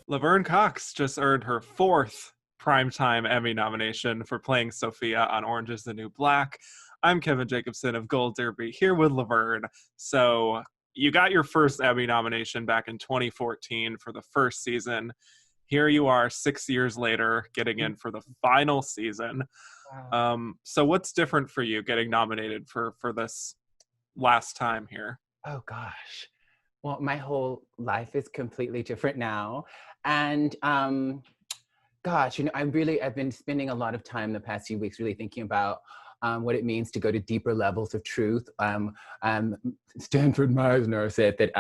Laverne Cox just earned her fourth Primetime Emmy nomination for playing Sophia on Orange is the New Black. I'm Kevin Jacobsen of Gold Derby here with Laverne. So, you got your first Emmy nomination back in 2014 for the first season. Here you are 6 years later, getting in for the final season. Wow. So, what's different for you getting nominated for this last time here? Oh gosh. Well, my whole life is completely different now. And gosh, I've been spending a lot of time the past few weeks really thinking about what it means to go to deeper levels of truth. Stanford Meisner said that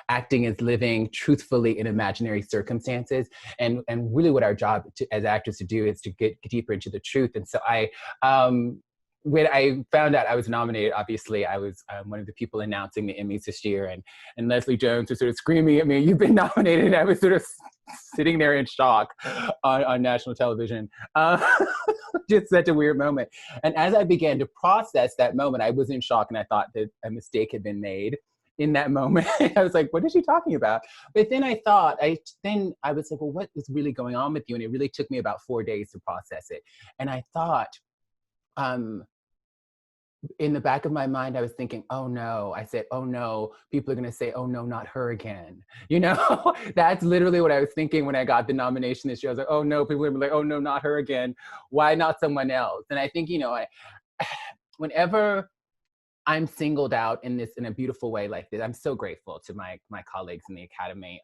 acting is living truthfully in imaginary circumstances, and really what our job as actors to do is to get deeper into the truth. And so when I found out I was nominated, obviously I was one of the people announcing the Emmys this year, and Leslie Jones was sort of screaming at me, "You've been nominated!" And I was sort of sitting there in shock on national television. Just such a weird moment. And as I began to process that moment, I was in shock and I thought that a mistake had been made in that moment. I was like, what is she talking about? But then I was like, well, what is really going on with you? And it really took me about 4 days to process it. And I thought, in the back of my mind, I was thinking, oh no. I said, oh no, people are going to say, oh no, not her again. That's literally what I was thinking when I got the nomination this year. I was like, oh no, people are going to be like, oh no, not her again. Why not someone else? And I think, whenever I'm singled out in a beautiful way like this, I'm so grateful to my colleagues in the Academy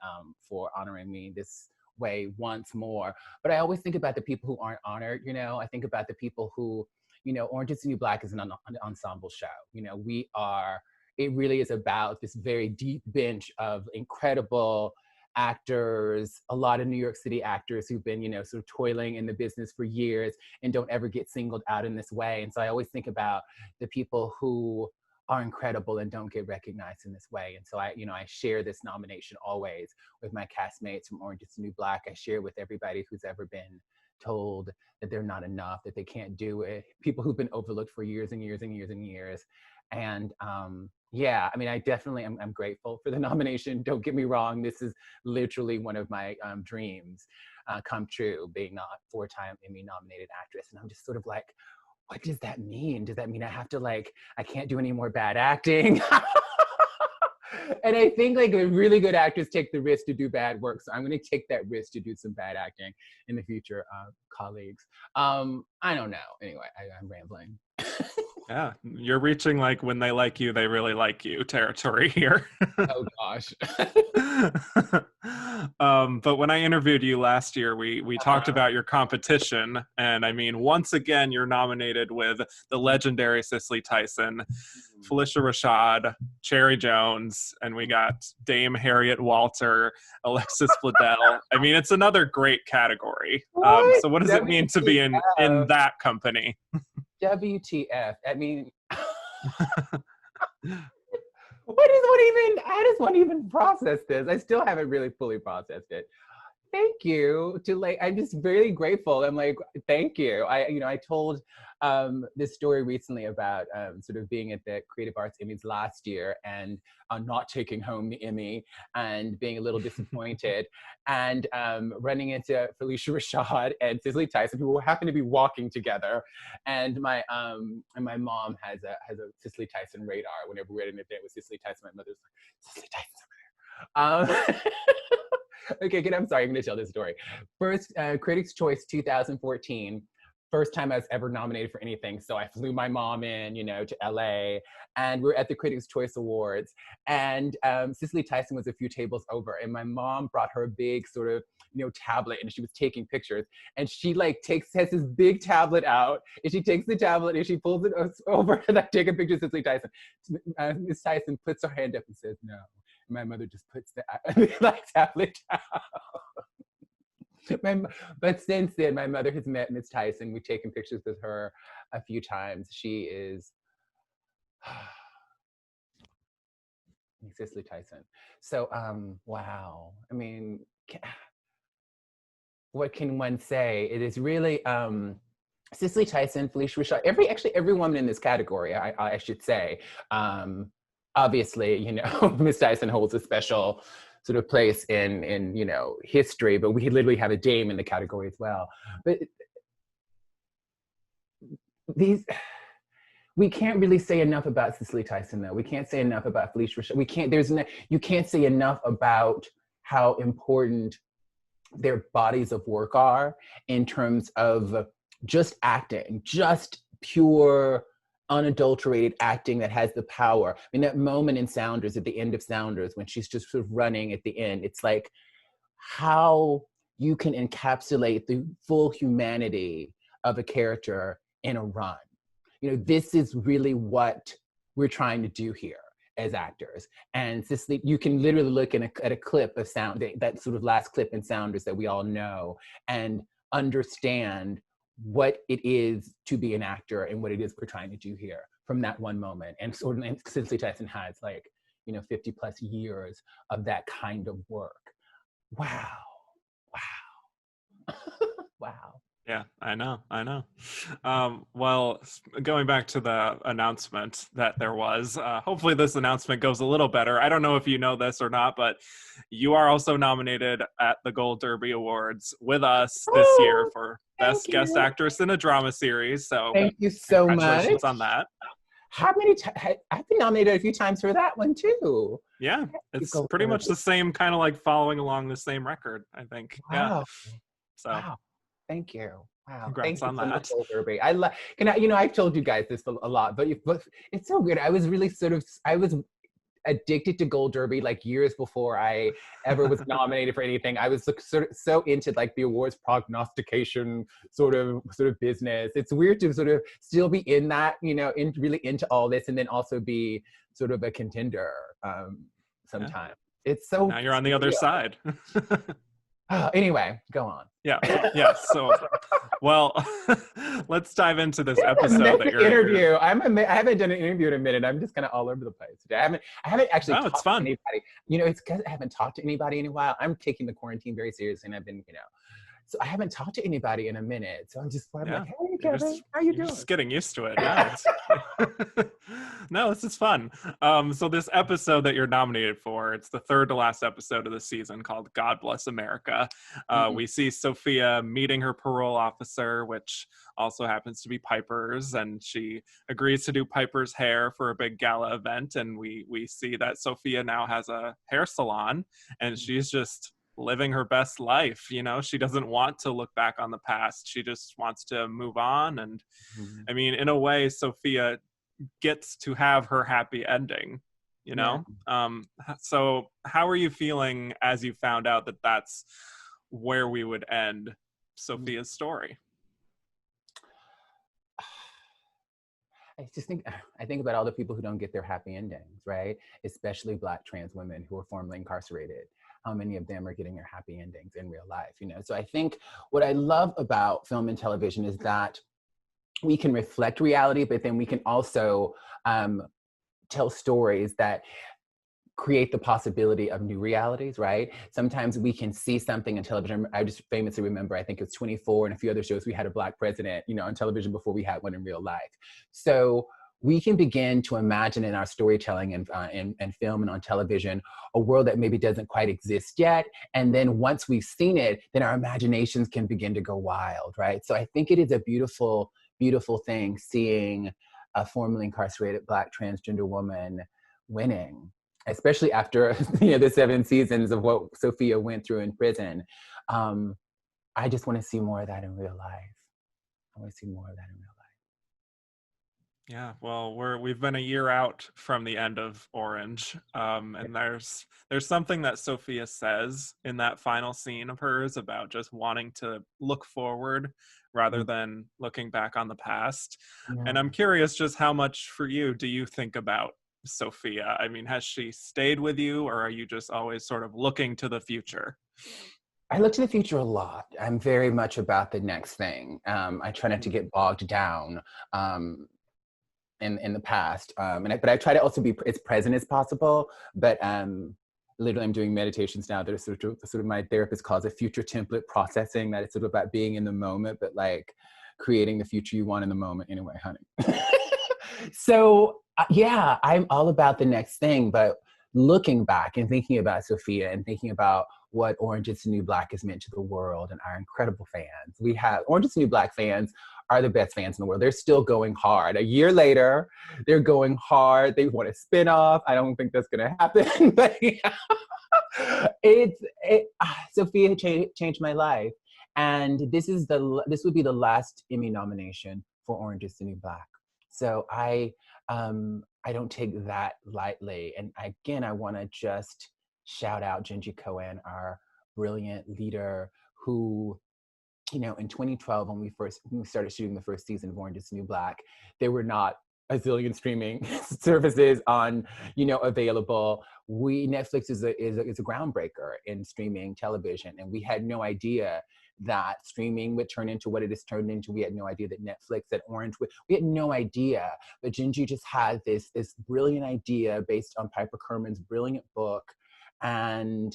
for honoring me this way once more. But I always think about the people who aren't honored. I think about the people who, Orange is the New Black is an ensemble show. It really is about this very deep bench of incredible actors, a lot of New York City actors who've been, sort of toiling in the business for years and don't ever get singled out in this way. And so I always think about the people who are incredible and don't get recognized in this way. And so I share this nomination always with my castmates from Orange is the New Black. I share with everybody who's ever been told that they're not enough, that they can't do it. People who've been overlooked for years and years and years and years. And I'm grateful for the nomination. Don't get me wrong. This is literally one of my dreams come true, being a 4-time Emmy nominated actress. And I'm just sort of like, what does that mean? Does that mean I can't do any more bad acting? And I think really good actors take the risk to do bad work. So I'm going to take that risk to do some bad acting in the future, colleagues. I don't know. Anyway, I'm rambling. Yeah, you're reaching when they like you, they really like you territory here. Oh gosh. But when I interviewed you last year, we talked about your competition, and I mean, once again, you're nominated with the legendary Cicely Tyson, Phylicia Rashad, Cherry Jones, and we got Dame Harriet Walter, Alexis Bledel. I mean, it's another great category. So what does it mean to be in that company? WTF. I mean, I just want to even process this. I still haven't really fully processed it. Thank you. I'm just really grateful. I'm like, thank you. I told this story recently about sort of being at the Creative Arts Emmys last year and not taking home the Emmy and being a little disappointed and running into Phylicia Rashad and Cicely Tyson, who happened to be walking together. And my mom has a Cicely Tyson radar. Whenever we're at an event with Cicely Tyson, my mother's like, Cicely Tyson's over there. Okay, I'm sorry, I'm going to tell this story. First, Critics' Choice 2014, first time I was ever nominated for anything. So I flew my mom in, to LA, and we're at the Critics' Choice Awards. And Cicely Tyson was a few tables over, and my mom brought her big sort of, tablet, and she was taking pictures. And she has this big tablet out, and she takes the tablet and she pulls it over and I take a picture of Cicely Tyson. Miss Tyson puts her hand up and says, no. My mother just puts the tablet down. But since then, my mother has met Miss Tyson. We've taken pictures with her a few times. She is Cicely Tyson. So, wow. I mean, what can one say? It is really Cicely Tyson, Phylicia Rashad, every woman in this category, I should say. Obviously, Miss Tyson holds a special sort of place in you know, history, but we literally have a Dame in the category as well. But these, we can't really say enough about Cicely Tyson, though. We can't say enough about Felicia Rashad. We can't, you can't say enough about how important their bodies of work are in terms of just acting, just pure, unadulterated acting that has the power. I mean, that moment in Sounders, at the end of Sounders, when she's just sort of running at the end, it's like how you can encapsulate the full humanity of a character in a run. You know, this is really what we're trying to do here as actors. And Cicely, you can literally look at a clip of that sort of last clip in Sounders that we all know, and understand what it is to be an actor and what it is we're trying to do here from that one moment. And sort of, and Cicely Tyson has, like, you know, 50 plus years of that kind of work. Wow, wow, wow. Yeah, I know. Well, going back to the announcement that there was, hopefully this announcement goes a little better. I don't know if you know this or not, but you are also nominated at the Gold Derby Awards with us this year for Best Guest Actress in a Drama Series. So thank you so much. Congratulations on that. How many times? I've been nominated a few times for that one too. Yeah, it's pretty much the same, kind of like following along the same record, I think. Wow. Yeah. So. Wow. Thank you. Wow. Congrats on that. Gold Derby. I love. You know, I've told you guys this a lot, but it's so weird. I was really I was addicted to Gold Derby like years before I ever was nominated for anything. I was so into like the awards prognostication sort of business. It's weird to sort of still be in that, you know, really into all this, and then also be sort of a contender sometimes. Yeah. It's so. Now you're on the other side. Anyway, go on. Yeah. So, well, let's dive into this episode that you're interview. I haven't done an interview in a minute. I'm just kind of all over the place today. I haven't actually talked to anybody. You know, it's because I haven't talked to anybody in a while. I'm taking the quarantine very seriously, and I've been, you know, so I haven't talked to anybody in a minute. So I'm like, hey, Kevin, how you doing? Just getting used to it. Yeah. No, this is fun. So this episode that you're nominated for, it's the third to last episode of the season, called God Bless America. We see Sophia meeting her parole officer, which also happens to be Piper's, and she agrees to do Piper's hair for a big gala event. And we see that Sophia now has a hair salon, and she's just living her best life. You know, she doesn't want to look back on the past. She just wants to move on. And I mean, in a way, Sophia gets to have her happy ending, you know? So how are you feeling as you found out that that's where we would end Sophia's story? I think about all the people who don't get their happy endings, right? Especially Black trans women who are formerly incarcerated. How many of them are getting their happy endings in real life, you know? So I think what I love about film and television is that we can reflect reality, but then we can also tell stories that create the possibility of new realities, right? Sometimes we can see something in television. I just famously remember, I think it was 24 and a few other shows, we had a Black president, you know, on television before we had one in real life. So we can begin to imagine in our storytelling and film and on television, a world that maybe doesn't quite exist yet. And then once we've seen it, then our imaginations can begin to go wild, right? So I think it is a beautiful, beautiful thing seeing a formerly incarcerated Black transgender woman winning, especially after, you know, the 7 seasons of what Sophia went through in prison. I just want to see more of that in real life. I want to see more of that in real life. Yeah, well, we've been a year out from the end of Orange, and there's something that Sophia says in that final scene of hers about just wanting to look forward rather than looking back on the past. And I'm curious, just how much for you do you think about Sophia? I mean, has she stayed with you, or are you just always sort of looking to the future? I look to the future a lot. I'm very much about the next thing. I try not to get bogged down in the past. But I try to also be as present as possible. But literally I'm doing meditations now that are sort of my therapist calls it future template processing, that it's sort of about being in the moment, but like creating the future you want in the moment anyway, honey. So yeah, I'm all about the next thing, but looking back and thinking about Sophia and thinking about what Orange is the New Black has meant to the world and our incredible fans. We have Orange is the New Black fans are the best fans in the world. They're still going hard. A year later, they're going hard. They want a spin-off. I don't think that's gonna happen, but yeah. Sophia changed my life. And this would be the last Emmy nomination for Orange is the New Black. So I don't take that lightly. And again, I want to just shout out Genji Cohen, our brilliant leader, who, in 2012, when we started shooting the first season of Orange is the New Black, there were not a zillion streaming services on, available. Netflix is a groundbreaker in streaming television, and we had no idea that streaming would turn into what it has turned into. We had no idea that Netflix, that Orange would. We had no idea. But Genji just had this brilliant idea based on Piper Kerman's brilliant book, and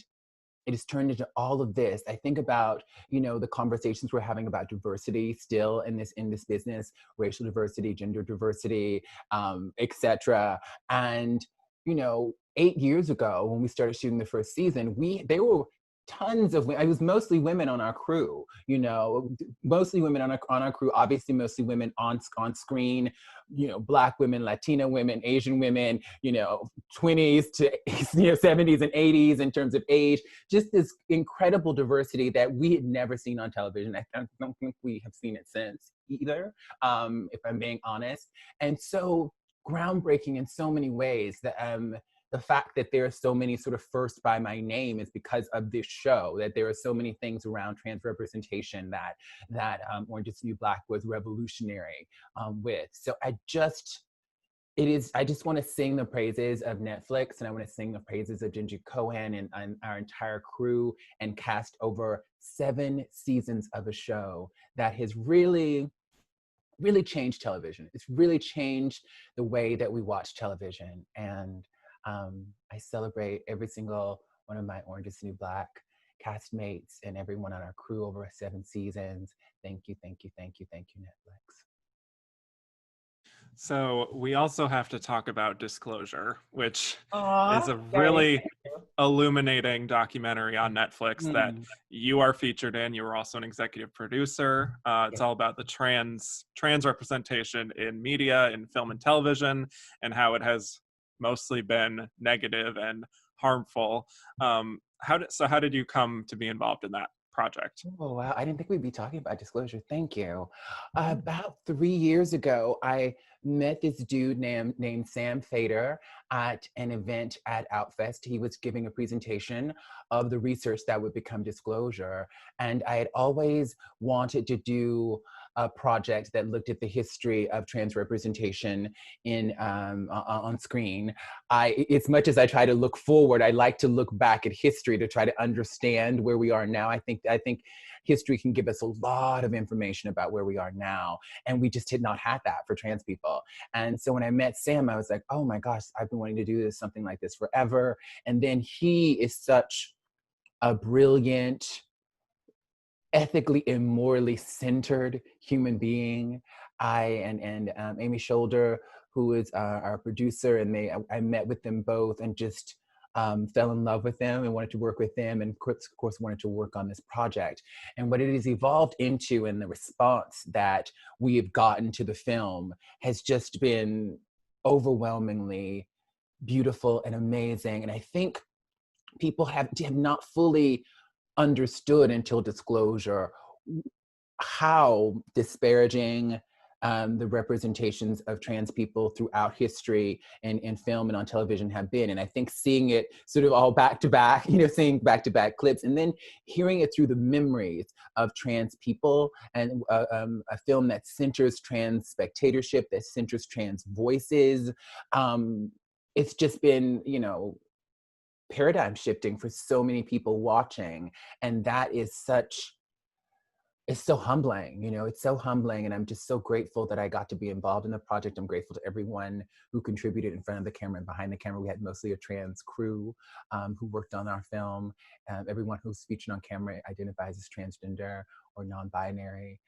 it has turned into all of this. I think about, the conversations we're having about diversity still in this business, racial diversity, gender diversity, etc. And, 8 years ago when we started shooting the first season, there were tons of women. It was mostly women on our crew, mostly women on our crew, obviously mostly women on screen, Black women, Latina women, Asian women, 20s to 70s and 80s in terms of age, just this incredible diversity that we had never seen on television. I don't think we have seen it since either, if I'm being honest. And so groundbreaking in so many ways that the fact that there are so many sort of first by my name is because of this show, that there are so many things around trans representation that Orange is the New Black was revolutionary with. So I just want to sing the praises of Netflix, and I want to sing the praises of Genji Cohen and our entire crew and cast over 7 seasons of a show that has really changed television. It's really changed the way that we watch television. And I celebrate every single one of my Orange is the New Black castmates and everyone on our crew over 7 seasons. Thank you, thank you, thank you, thank you, Netflix. So we also have to talk about Disclosure, which is a Yay. really illuminating documentary on Netflix that you are featured in. You were also an executive producer. It's all about the trans representation in media, in film and television, and how it has mostly been negative and harmful. How did you come to be involved in that project? Oh, wow. I didn't think we'd be talking about Disclosure. Thank you. About 3 years ago, I met this dude named Sam Fader at an event at Outfest. He was giving a presentation of the research that would become Disclosure. And I had always wanted to do a project that looked at the history of trans representation on screen. As much as I try to look forward, I like to look back at history to try to understand where we are now. I think history can give us a lot of information about where we are now, and we just did not have that for trans people. And so when I met Sam, I was like, oh my gosh, I've been wanting to do something like this forever. And then he is such a brilliant, ethically and morally centered human being. And Amy Shoulder, who is our producer, and I met with them both and just fell in love with them and wanted to work with them, and of course wanted to work on this project. And what it has evolved into, and the response that we have gotten to the film, has just been overwhelmingly beautiful and amazing. And I think people have not fully understood until Disclosure how disparaging the representations of trans people throughout history and in film and on television have been. And I think seeing it sort of all back to back, seeing back to back clips, and then hearing it through the memories of trans people, and a film that centers trans spectatorship, that centers trans voices. It's just been, paradigm shifting for so many people watching. And that is it's so humbling, it's so humbling. And I'm just so grateful that I got to be involved in the project. I'm grateful to everyone who contributed in front of the camera and behind the camera. We had mostly a trans crew who worked on our film. Everyone who's featured on camera identifies as transgender or non-binary.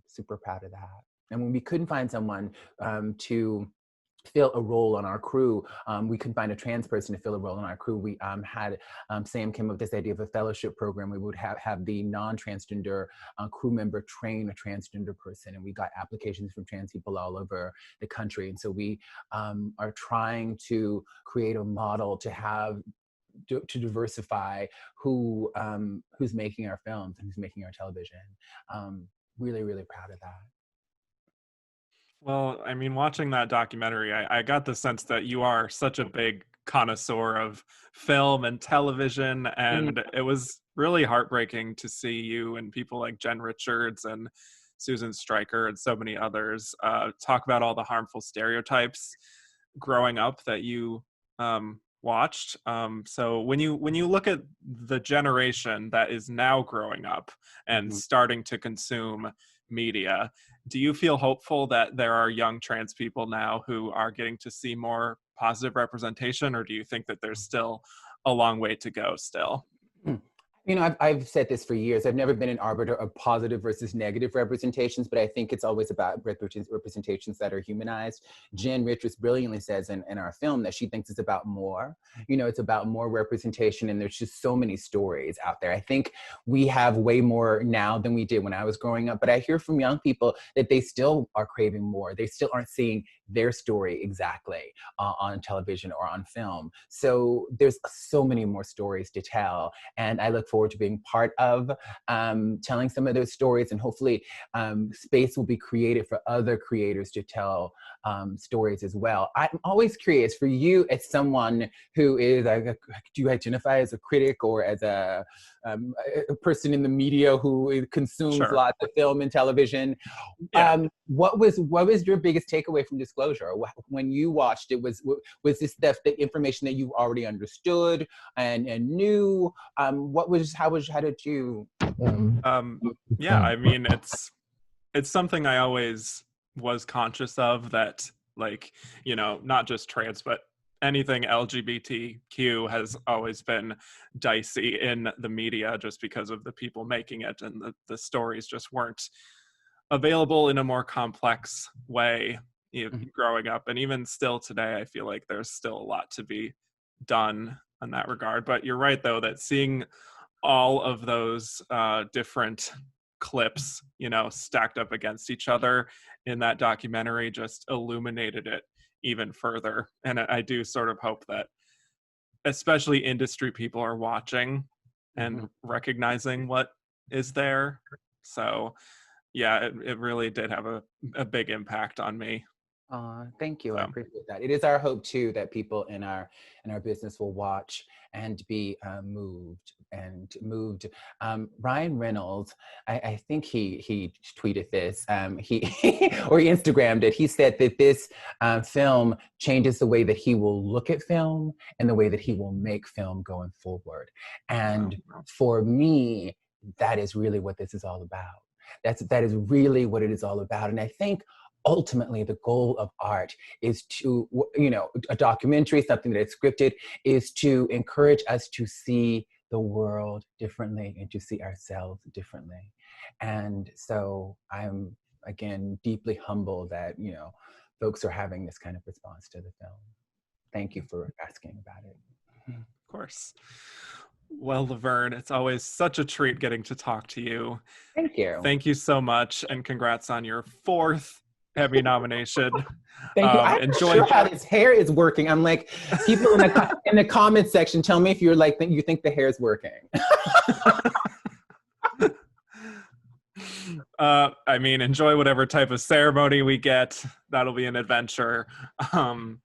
Super proud of that. And when we couldn't find someone to fill a role on our crew. We couldn't find a trans person to fill a role on our crew. We had Sam came up with this idea of a fellowship program. We would have the non-transgender crew member train a transgender person, and we got applications from trans people all over the country. And so we are trying to create a model to have to diversify who's making our films and who's making our television. Really, really proud of that. Well, I mean, watching that documentary, I got the sense that you are such a big connoisseur of film and television, and it was really heartbreaking to see you and people like Jen Richards and Susan Stryker and so many others talk about all the harmful stereotypes growing up that you watched. So when you look at the generation that is now growing up and starting to consume media, do you feel hopeful that there are young trans people now who are getting to see more positive representation, or do you think that there's still a long way to go still? You know, I've said this for years. I've never been an arbiter of positive versus negative representations, but I think it's always about representations that are humanized. Jen Richards brilliantly says in our film that she thinks it's about more. You know, it's about more representation, and there's just so many stories out there. I think we have way more now than we did when I was growing up, but I hear from young people that they still are craving more. They still aren't seeing their story exactly on television or on film. So there's so many more stories to tell, and I look forward to being part of telling some of those stories, and hopefully space will be created for other creators to tell stories as well. I'm always curious, for you as someone who is, do you identify as a critic or as a person in the media who consumes lots of film and television? What was your biggest takeaway from Disclosure? When you watched it, was this the information that you already understood and knew? How did you? Yeah, I mean, it's something I always was conscious of, that, like, you know, not just trans, but anything LGBTQ has always been dicey in the media just because of the people making it, and the stories just weren't available in a more complex way growing up. And even still today, I feel like there's still a lot to be done in that regard. But you're right, though, that seeing all of those different clips, you know, stacked up against each other in that documentary just illuminated it even further. And I do sort of hope that especially industry people are watching and recognizing what is there. So yeah, it really did have a big impact on me. Thank you. I appreciate that. It is our hope too that people in our business will watch and be moved. Ryan Reynolds, I think he tweeted this. He or he Instagrammed it. He said that this film changes the way that he will look at film and the way that he will make film going forward. And for me, that is really what this is all about. That is really what it is all about. And I think ultimately the goal of art is to, you know, a documentary, something that is scripted, is to encourage us to see the world differently and to see ourselves differently. And so I'm, again, deeply humbled that, you know, folks are having this kind of response to the film. Thank you for asking about it. Of course. Well, Laverne, it's always such a treat getting to talk to you. Thank you. Thank you so much, and congrats on your 4th Emmy nomination. Thank you. I'm not sure how his hair is working. I'm like, people in the comments section, tell me if you're like, you think the hair is working. I mean, enjoy whatever type of ceremony we get. That'll be an adventure.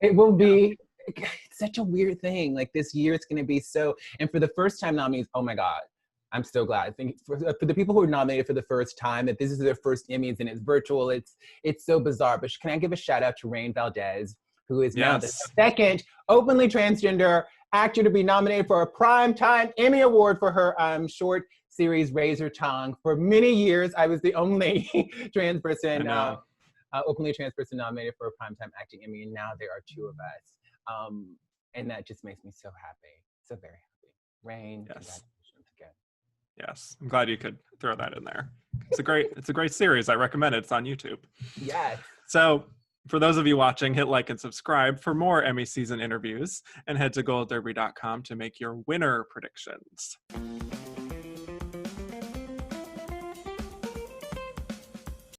It will be. It's such a weird thing. Like, this year, it's going to be so. And for the first time nominees, oh my God, I'm so glad. I think for the people who are nominated for the first time, that this is their first Emmys and it's virtual. It's so bizarre. But can I give a shout out to Rain Valdez, who is now the second openly transgender actor to be nominated for a Primetime Emmy Award for her short series Razor Tongue. For many years, I was the only trans person, openly trans person nominated for a Primetime Acting Emmy, and now there are 2 of us. And that just makes me so happy, so very happy. Rain, congratulations again. Yes, I'm glad you could throw that in there. It's a great series. I recommend it. It's on YouTube. Yes. So For those of you watching, hit like and subscribe for more Emmy season interviews, and head to goldderby.com to make your winner predictions.